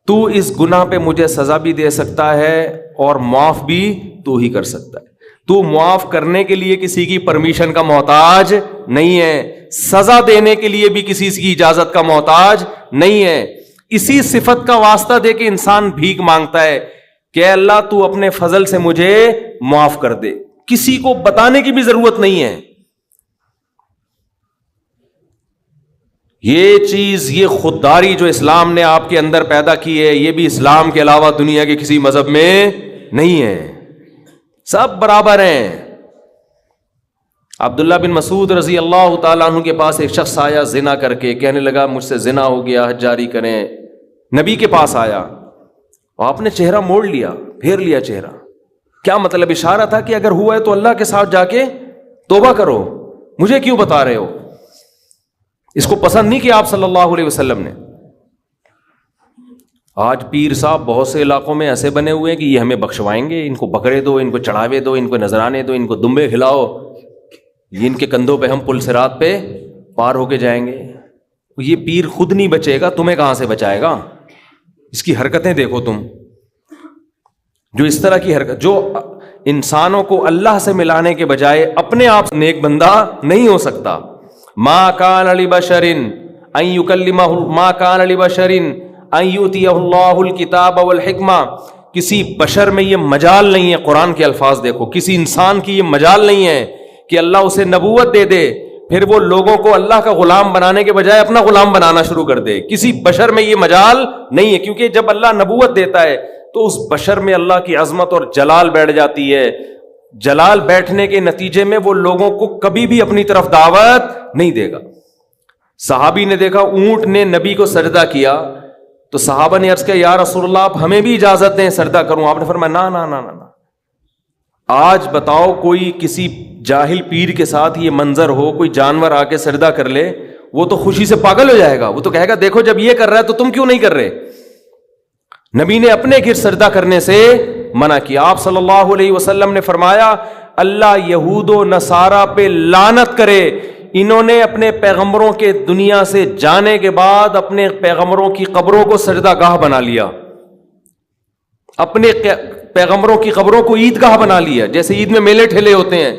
[SPEAKER 1] تو اس گناہ پہ مجھے سزا بھی دے سکتا ہے اور معاف بھی تو ہی کر سکتا ہے. تو معاف کرنے کے لیے کسی کی پرمیشن کا محتاج نہیں ہے، سزا دینے کے لیے بھی کسی کی اجازت کا محتاج نہیں ہے. اسی صفت کا واسطہ دے کے انسان بھیک مانگتا ہے کہ اے اللہ تو اپنے فضل سے مجھے معاف کر دے. کسی کو بتانے کی بھی ضرورت نہیں ہے. یہ چیز، یہ خودداری جو اسلام نے آپ کے اندر پیدا کی ہے، یہ بھی اسلام کے علاوہ دنیا کے کسی مذہب میں نہیں ہے. سب برابر ہیں. عبداللہ بن مسعود رضی اللہ تعالیٰ عنہ کے پاس ایک شخص آیا زنا کر کے، کہنے لگا مجھ سے زنا ہو گیا، حج جاری کریں. نبی کے پاس آیا، آپ نے چہرہ موڑ لیا، پھیر لیا چہرہ. کیا مطلب؟ اشارہ تھا کہ اگر ہوا ہے تو اللہ کے ساتھ جا کے توبہ کرو، مجھے کیوں بتا رہے ہو. اس کو پسند نہیں کیا آپ صلی اللہ علیہ وسلم نے. آج پیر صاحب بہت سے علاقوں میں ایسے بنے ہوئے ہیں کہ یہ ہمیں بخشوائیں گے، ان کو بکرے دو، ان کو چڑھاوے دو، ان کو نذرانے دو، ان کو دمبے کھلاؤ، یہ ان کے کندھوں پہ ہم پل صراط پہ پار ہو کے جائیں گے. یہ پیر خود نہیں بچے گا، تمہیں کہاں سے بچائے گا؟ اس کی حرکتیں دیکھو تم، جو اس طرح کی حرکت، جو انسانوں کو اللہ سے ملانے کے بجائے اپنے آپ نیک بندہ نہیں ہو سکتا. ما کان لبشر ان یکلمہ، ما کان لبشر ان یؤتیہ اللہ الکتاب والحکمہ. کسی بشر میں یہ مجال نہیں ہے، قرآن کے الفاظ دیکھو، کسی انسان کی یہ مجال نہیں ہے کہ اللہ اسے نبوت دے دے پھر وہ لوگوں کو اللہ کا غلام بنانے کے بجائے اپنا غلام بنانا شروع کر دے. کسی بشر میں یہ مجال نہیں ہے، کیونکہ جب اللہ نبوت دیتا ہے، تو اس بشر میں اللہ کی عظمت اور جلال بیٹھ جاتی ہے. جلال بیٹھنے کے نتیجے میں وہ لوگوں کو کبھی بھی اپنی طرف دعوت نہیں دے گا. صحابی نے دیکھا اونٹ نے نبی کو سجدہ کیا تو صحابہ نے عرض کیا یا رسول اللہ آپ ہمیں بھی اجازت دیں سجدہ کروں. آپ نے فرمایا نا نا نا نا نا. آج بتاؤ کوئی کسی جاہل پیر کے ساتھ یہ منظر ہو, کوئی جانور آ کے سجدہ کر لے, وہ تو خوشی سے پاگل ہو جائے گا. وہ تو کہے گا دیکھو جب یہ کر رہا ہے تو تم کیوں نہیں کر رہے. نبی نے اپنے گھر سجدہ کرنے سے منع کیا. آپ صلی اللہ علیہ وسلم نے فرمایا اللہ یہود و نصارہ پہ لعنت کرے, انہوں نے اپنے پیغمبروں کے دنیا سے جانے کے بعد اپنے پیغمبروں کی قبروں کو سجدہ گاہ بنا لیا, اپنے پیغمبروں کی قبروں کو عیدگاہ بنا لیا, جیسے عید میں میلے ٹھیلے ہوتے ہیں.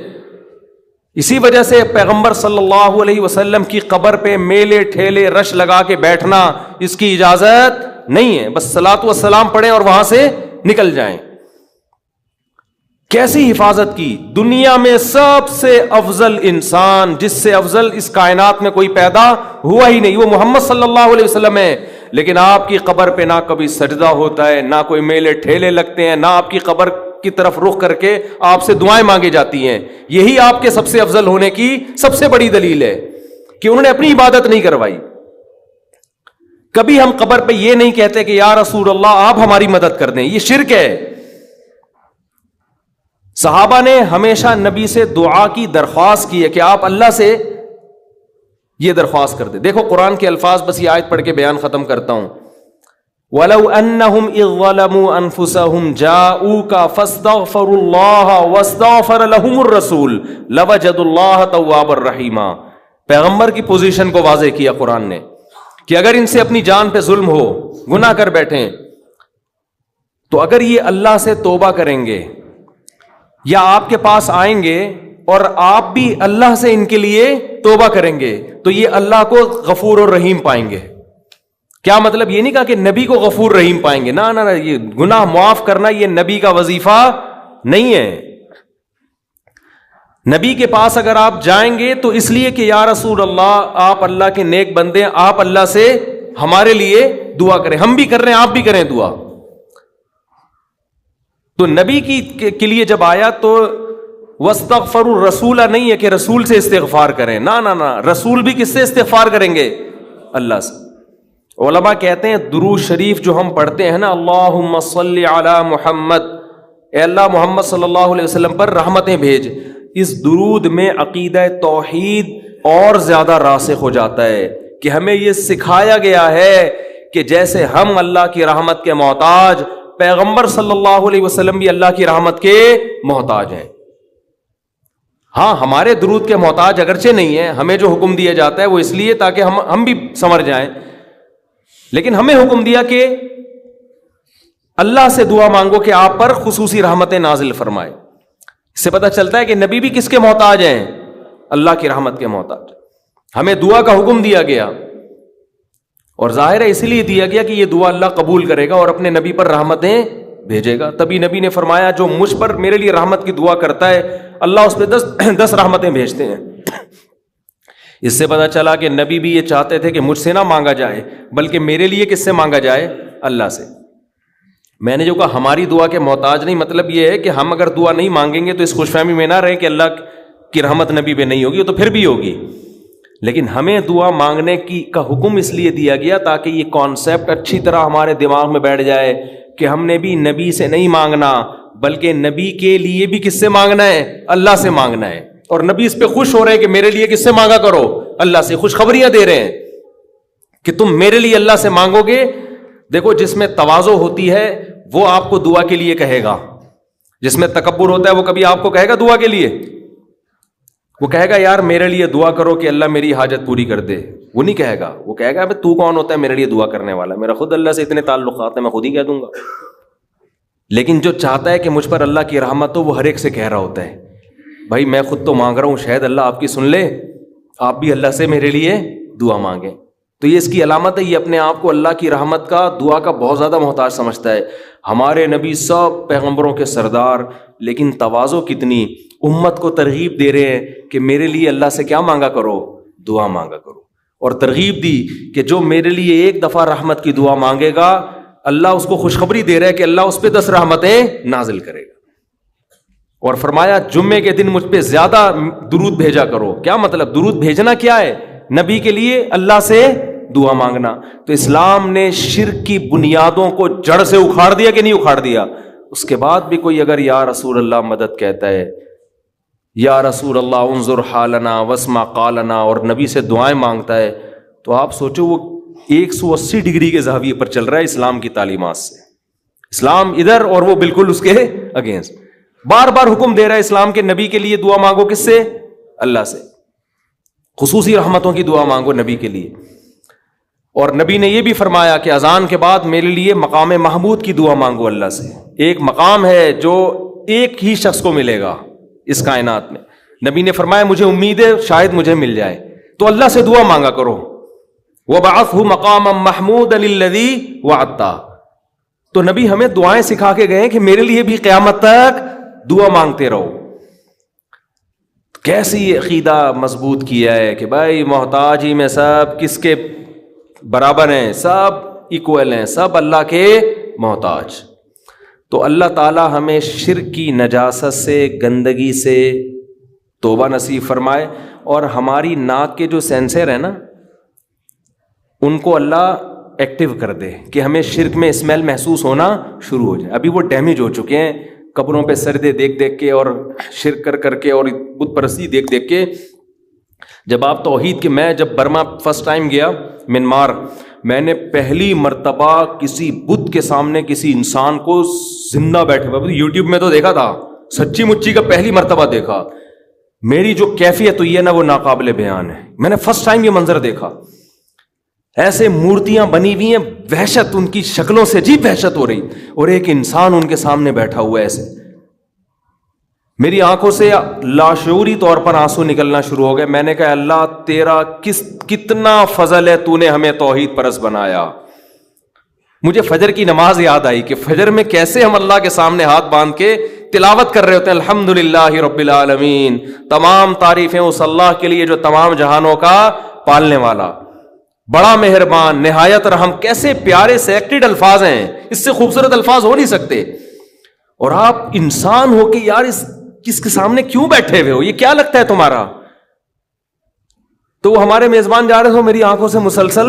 [SPEAKER 1] اسی وجہ سے پیغمبر صلی اللہ علیہ وسلم کی قبر پہ میلے ٹھیلے رش لگا کے بیٹھنا اس کی اجازت نہیں ہے. بس صلاۃ و سلام پڑھیں اور وہاں سے نکل جائیں. کیسی حفاظت کی. دنیا میں سب سے افضل انسان, جس سے افضل اس کائنات میں کوئی پیدا ہوا ہی نہیں, وہ محمد صلی اللہ علیہ وسلم ہے. لیکن آپ کی قبر پہ نہ کبھی سجدہ ہوتا ہے, نہ کوئی میلے ٹھیلے لگتے ہیں, نہ آپ کی قبر کی طرف رخ کر کے آپ سے دعائیں مانگی جاتی ہیں. یہی آپ کے سب سے افضل ہونے کی سب سے بڑی دلیل ہے کہ انہوں نے اپنی عبادت نہیں کروائی. کبھی ہم قبر پہ یہ نہیں کہتے کہ یا رسول اللہ آپ ہماری مدد کر دیں, یہ شرک ہے. صحابہ نے ہمیشہ نبی سے دعا کی درخواست کی ہے کہ آپ اللہ سے یہ درخواست کر دیں. دیکھو قرآن کے الفاظ, بس یہ آیت پڑھ کے بیان ختم کرتا ہوں. وَلَوْ أَنَّهُمْ إِذْ ظَلَمُوا أَنفُسَهُمْ جَاءُوكَ فَاسْتَغْفَرُوا اللَّهَ وَاسْتَغْفَرَ لَهُمُ الرَّسُولُ لَوَجَدُوا اللَّهَ تَوَّابًا رَحِيمًا. پیغمبر کی پوزیشن کو واضح کیا قرآن نے کہ اگر ان سے اپنی جان پہ ظلم ہو, گناہ کر بیٹھیں, تو اگر یہ اللہ سے توبہ کریں گے یا آپ کے پاس آئیں گے اور آپ بھی اللہ سے ان کے لیے توبہ کریں گے تو یہ اللہ کو غفور اور رحیم پائیں گے. کیا مطلب؟ یہ نہیں کہا کہ نبی کو غفور رحیم پائیں گے, نہ نہ, یہ گناہ معاف کرنا یہ نبی کا وظیفہ نہیں ہے. نبی کے پاس اگر آپ جائیں گے تو اس لیے کہ یا رسول اللہ آپ اللہ کے نیک بندے, آپ اللہ سے ہمارے لیے دعا کریں. ہم بھی کر رہے ہیں, آپ بھی کریں دعا. تو نبی کے لیے جب آیا تو وَاسْتَغْفَرُوا الرَّسُولَ نہیں ہے کہ رسول سے استغفار کریں, نہ نہ نہ, رسول بھی کس سے استغفار کریں گے؟ اللہ سے. علماء کہتے ہیں درود شریف جو ہم پڑھتے ہیں نا, اللہم صلی علی محمد, اے اللہ محمد صلی اللہ علیہ وسلم پر رحمتیں بھیج, اس درود میں عقیدہ توحید اور زیادہ راسخ ہو جاتا ہے کہ ہمیں یہ سکھایا گیا ہے کہ جیسے ہم اللہ کی رحمت کے محتاج, پیغمبر صلی اللہ علیہ وسلم بھی اللہ کی رحمت کے محتاج ہیں. ہاں ہمارے درود کے محتاج اگرچہ نہیں ہے, ہمیں جو حکم دیا جاتا ہے وہ اس لیے تاکہ ہم بھی سمجھ جائیں, لیکن ہمیں حکم دیا کہ اللہ سے دعا مانگو کہ آپ پر خصوصی رحمتیں نازل فرمائے. اس سے پتہ چلتا ہے کہ نبی بھی کس کے محتاج ہیں؟ اللہ کی رحمت کے محتاج. ہمیں دعا کا حکم دیا گیا اور ظاہر ہے اس لیے دیا گیا کہ یہ دعا اللہ قبول کرے گا اور اپنے نبی پر رحمتیں بھیجے گا. تبھی نبی نے فرمایا جو مجھ پر میرے لیے رحمت کی دعا کرتا ہے اللہ اس پہ 10 رحمتیں بھیجتے ہیں. اس سے پتہ چلا کہ نبی بھی یہ چاہتے تھے کہ مجھ سے نہ مانگا جائے بلکہ میرے لیے کس سے مانگا جائے؟ اللہ سے. میں نے جو کہا ہماری دعا کے محتاج نہیں, مطلب یہ ہے کہ ہم اگر دعا نہیں مانگیں گے تو اس خوش فہمی میں نہ رہے کہ اللہ کی رحمت نبی پہ نہیں ہوگی, تو پھر بھی ہوگی. لیکن ہمیں دعا مانگنے کا حکم اس لیے دیا گیا تاکہ یہ کانسیپٹ اچھی طرح ہمارے دماغ میں بیٹھ جائے کہ ہم نے بھی نبی سے نہیں مانگنا بلکہ نبی کے لیے بھی کس سے مانگنا ہے؟ اللہ سے مانگنا ہے. اور نبی اس پہ خوش ہو رہے ہیں کہ میرے لیے کس سے مانگا کرو؟ اللہ سے. خوشخبریاں دے رہے ہیں کہ تم میرے لیے اللہ سے مانگو گے. دیکھو جس میں تواضع ہوتی ہے وہ آپ کو دعا کے لیے کہے گا, جس میں تکبر ہوتا ہے وہ کبھی آپ کو کہے گا دعا کے لیے؟ وہ کہے گا یار میرے لیے دعا کرو کہ اللہ میری حاجت پوری کر دے. وہ نہیں کہے گا, وہ کہے گا ابے تو کون ہوتا ہے میرے لیے دعا کرنے والا؟ میرا خود اللہ سے اتنے تعلقات ہیں, میں خود ہی کہہ دوں گا. لیکن جو چاہتا ہے کہ مجھ پر اللہ کی رحمت ہو وہ ہر ایک سے کہہ رہا ہوتا ہے بھائی میں خود تو مانگ رہا ہوں, شاید اللہ آپ کی سن لے, آپ بھی اللہ سے میرے لیے دعا مانگیں. تو یہ اس کی علامت ہے, یہ اپنے آپ کو اللہ کی رحمت کا, دعا کا بہت زیادہ محتاج سمجھتا ہے. ہمارے نبی سب پیغمبروں کے سردار, لیکن تواضع کتنی, امت کو ترغیب دے رہے ہیں کہ میرے لیے اللہ سے کیا مانگا کرو؟ دعا مانگا کرو. اور ترغیب دی کہ جو میرے لیے ایک دفعہ رحمت کی دعا مانگے گا اللہ اس کو خوشخبری دے رہا ہے کہ اللہ اس پہ 10 رحمتیں نازل کرے گا. اور فرمایا جمعے کے دن مجھ پہ زیادہ درود بھیجا کرو. کیا مطلب؟ درود بھیجنا کیا ہے؟ نبی کے لیے اللہ سے دعا مانگنا. تو اسلام نے شرک کی بنیادوں کو جڑ سے اکھاڑ دیا کہ نہیں اکھاڑ دیا؟ اس کے بعد بھی کوئی اگر یا رسول اللہ مدد کہتا ہے، یا رسول اللہ انظر حالنا واسمع قالنا، اور نبی سے دعائیں مانگتا ہے، تو آپ سوچو وہ 180 ڈگری کے زاویے پر چل رہا ہے اسلام کی تعلیمات سے. اسلام ادھر اور وہ بالکل اس کے اگینسٹ. بار بار حکم دے رہا ہے اسلام کے نبی کے لیے دعا مانگو. کس سے؟ اللہ سے. خصوصی رحمتوں کی دعا مانگو نبی کے لیے. اور نبی نے یہ بھی فرمایا کہ اذان کے بعد میرے لیے مقام محمود کی دعا مانگو اللہ سے. ایک مقام ہے جو ایک ہی شخص کو ملے گا اس کائنات میں. نبی نے فرمایا مجھے امید ہے شاید مجھے مل جائے، تو اللہ سے دعا مانگا کرو. وَبَعَثْهُ مَقَامًا مَحْمُودًا الَّذِي وَعَدتَّهُ. تو نبی ہمیں دعائیں سکھا کے گئے کہ میرے لیے بھی قیامت تک دعا مانگتے رہو. کیسی عقیدہ مضبوط کیا ہے کہ بھائی محتاج ہی میں سب کس کے برابر ہیں، سب ایکول ہیں، سب اللہ کے محتاج. تو اللہ تعالی ہمیں شرک کی نجاست سے، گندگی سے توبہ نصیب فرمائے، اور ہماری ناک کے جو سینسر ہیں نا ان کو اللہ ایکٹیو کر دے کہ ہمیں شرک میں اسمیل محسوس ہونا شروع ہو جائے. ابھی وہ ڈیمیج ہو چکے ہیں قبروں پہ سردے دیکھ دیکھ کے اور شرک کر کر کے اور بت پرستی دیکھ دیکھ کے. جب آپ توحید کے، میں جب برما فرسٹ ٹائم گیا منمار، میں نے پہلی مرتبہ کسی بت کے سامنے کسی انسان کو زندہ بیٹھے ہوئے، یوٹیوب میں تو دیکھا تھا، سچی مچی کا پہلی مرتبہ دیکھا. میری جو کیفیت ہوئی ہے نا وہ ناقابل بیان ہے. میں نے فرسٹ ٹائم یہ منظر دیکھا. ایسے مورتیاں بنی ہوئی ہیں، وحشت ان کی شکلوں سے عجیب وحشت ہو رہی، اور ایک انسان ان کے سامنے بیٹھا ہوا ہے. ایسے میری آنکھوں سے لاشعوری طور پر آنسو نکلنا شروع ہو گئے. میں نے کہا اللہ تیرا کتنا فضل ہے، تو نے ہمیں توحید پرست بنایا. مجھے فجر کی نماز یاد آئی کہ فجر میں کیسے ہم اللہ کے سامنے ہاتھ باندھ کے تلاوت کر رہے ہوتے ہیں، الحمدللہ رب العالمین، تمام تعریفیں اس اللہ کے لیے جو تمام جہانوں کا پالنے والا، بڑا مہربان، نہایت رحم. کیسے پیارے سلیکٹڈ الفاظ ہیں، اس سے خوبصورت الفاظ ہو نہیں سکتے. اور آپ انسان ہو کہ یار اس کے سامنے کیوں بیٹھے ہوئے ہو، یہ کیا لگتا ہے تمہارا؟ تو وہ ہمارے میزبان جا رہے تھے، میری آنکھوں سے مسلسل،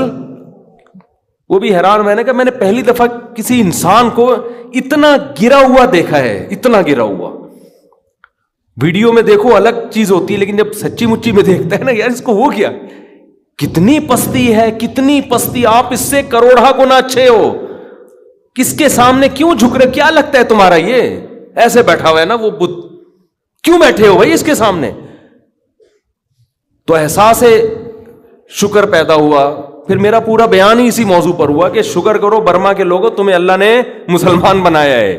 [SPEAKER 1] وہ بھی حیران. میں نے کہا میں نے پہلی دفعہ کسی انسان کو اتنا گرا ہوا دیکھا ہے، اتنا گرا ہوا. ویڈیو میں دیکھو الگ چیز ہوتی ہے، لیکن جب سچی مچی میں دیکھتا ہے نا یار اس کو ہو گیا، کتنی پستی ہے، کتنی پستی. آپ اس سے کروڑا گنا اچھے ہو، کس کے سامنے کیوں جھک رہے؟ کیا لگتا ہے تمہارا یہ ایسے بیٹھا ہوا ہے نا وہ بت، کیوں بیٹھے ہو بھائی اس کے سامنے؟ تو احساس شکر پیدا ہوا. پھر میرا پورا بیان ہی اسی موضوع پر ہوا کہ شکر کرو برما کے لوگوں، تمہیں اللہ نے مسلمان بنایا ہے.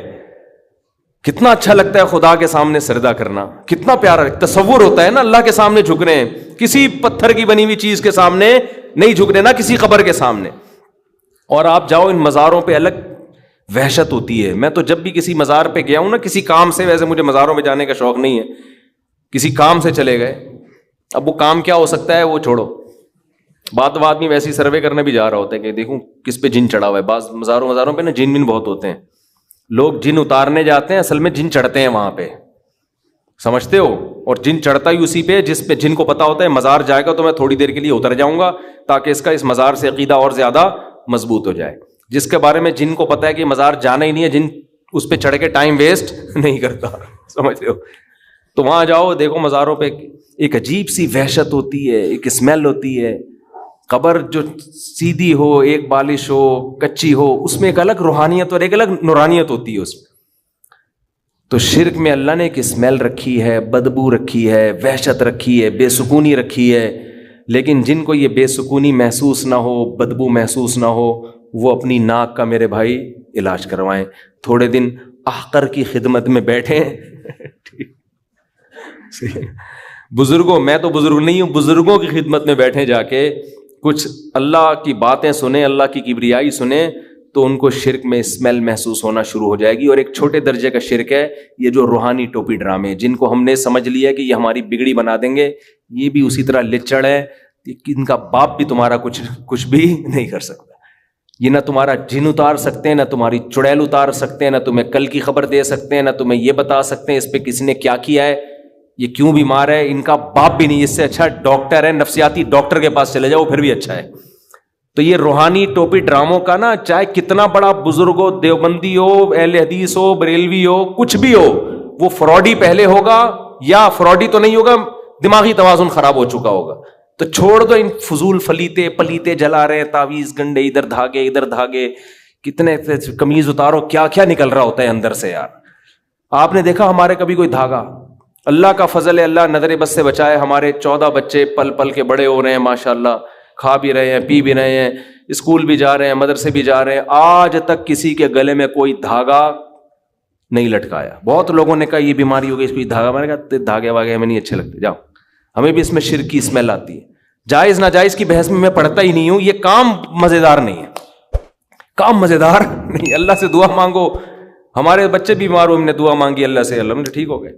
[SPEAKER 1] کتنا اچھا لگتا ہے خدا کے سامنے سجدہ کرنا، کتنا پیارا تصور ہوتا ہے نا اللہ کے سامنے جھک رہے ہیں. کسی پتھر کی بنی ہوئی چیز کے سامنے نہیں جھک رہے، نہ کسی قبر کے سامنے. اور آپ جاؤ ان مزاروں پہ، الگ وحشت ہوتی ہے. میں تو جب بھی کسی مزار پہ گیا ہوں نا کسی کام سے، ویسے مجھے مزاروں میں جانے کا شوق نہیں ہے، کسی کام سے چلے گئے. اب وہ کام کیا ہو سکتا ہے وہ چھوڑو، بعد آدمی ویسے سروے کرنے بھی جا رہا ہوتا ہے کہ دیکھوں کس پہ جن چڑھا ہوا ہے. بعض مزاروں پہ نا جن بہت ہوتے ہیں، لوگ جن اتارنے جاتے ہیں، اصل میں جن چڑھتے ہیں وہاں پہ، سمجھتے ہو؟ اور جن چڑھتا ہی اسی پہ جس پہ جن کو پتا ہوتا ہے مزار جائے گا تو میں تھوڑی دیر کے لیے اتر جاؤں گا تاکہ اس کا اس مزار سے عقیدہ اور زیادہ مضبوط ہو جائے. جس کے بارے میں جن کو پتا ہے کہ مزار جانا ہی نہیں ہے، جن اس پہ چڑھ کے ٹائم ویسٹ نہیں کرتا، سمجھ رہے ہو؟ تو وہاں جاؤ دیکھو مزاروں پہ ایک عجیب سی وحشت ہوتی ہے، ایک اسمیل ہوتی ہے. قبر جو سیدھی ہو، ایک بالش ہو، کچی ہو، اس میں ایک الگ روحانیت اور ایک الگ نورانیت ہوتی ہے اس میں. تو شرک میں اللہ نے ایک اسمیل رکھی ہے، بدبو رکھی ہے، وحشت رکھی ہے، بے سکونی رکھی ہے. لیکن جن کو یہ بے سکونی محسوس نہ ہو، بدبو محسوس نہ ہو، وہ اپنی ناک کا میرے بھائی علاج کروائیں، تھوڑے دن احقر کی خدمت میں بیٹھیں. بزرگوں، میں تو بزرگ نہیں ہوں، بزرگوں کی خدمت میں بیٹھیں، جا کے کچھ اللہ کی باتیں سنیں، اللہ کی کبریائی سنیں، تو ان کو شرک میں اسمیل محسوس ہونا شروع ہو جائے گی. اور ایک چھوٹے درجے کا شرک ہے یہ جو روحانی ٹوپی ڈرامے، جن کو ہم نے سمجھ لیا کہ یہ ہماری بگڑی بنا دیں گے. یہ بھی اسی طرح لچڑ ہے، ان کا باپ بھی تمہارا کچھ بھی نہیں کر سکتا. یہ نہ تمہارا جن اتار سکتے ہیں، نہ تمہاری چڑیل اتار سکتے ہیں، نہ تمہیں کل کی خبر دے سکتے ہیں، نہ تمہیں یہ بتا سکتے ہیں اس پہ کسی نے کیا کیا ہے، یہ کیوں بیمار ہے، ان کا باپ بھی نہیں، اس سے اچھا ڈاکٹر ہے، نفسیاتی ڈاکٹر کے پاس چلے جاؤ پھر بھی اچھا ہے۔ تو یہ روحانی ٹوپی ڈراموں کا نا، چاہے کتنا بڑا بزرگ ہو، دیوبندی ہو، اہل حدیث ہو، بریلوی ہو، کچھ بھی ہو، وہ فراڈی پہلے ہوگا، یا فراڈی تو نہیں ہوگا، دماغی توازن خراب ہو چکا ہوگا۔ تو چھوڑ دو ان فضول پلیتے جلا رہے ہیں، تعویذ گنڈے، ادھر دھاگے، کتنے قمیض اتارو، کیا کیا نکل رہا ہوتا ہے اندر سے یار۔ آپ نے دیکھا ہمارے کبھی کوئی دھاگا؟ اللہ کا فضل ہے، اللہ نظر بد سے بچائے، ہمارے 14 بچے پل پل کے بڑے ہو رہے ہیں ماشاءاللہ، کھا بھی رہے ہیں، پی بھی رہے ہیں، اسکول بھی جا رہے ہیں، مدرسے بھی جا رہے ہیں، آج تک کسی کے گلے میں کوئی دھاگا نہیں لٹکایا۔ بہت لوگوں نے کہا یہ بیماری ہو گئی، اس پہ دھاگا، میں نے کہا دھاگے واگے ہمیں نہیں اچھے لگتے، جاؤ، ہمیں بھی اس میں شرک کی اسمیل آتی ہے۔ جائز ناجائز کی بحث میں پڑھتا ہی نہیں ہوں، یہ کام مزیدار نہیں ہے، کام مزیدار نہیں۔ اللہ سے دعا مانگو، ہمارے بچے بھی بیمار ہوئے، ہم نے دعا مانگی اللہ سے، اللہ نے ٹھیک ہو گئے۔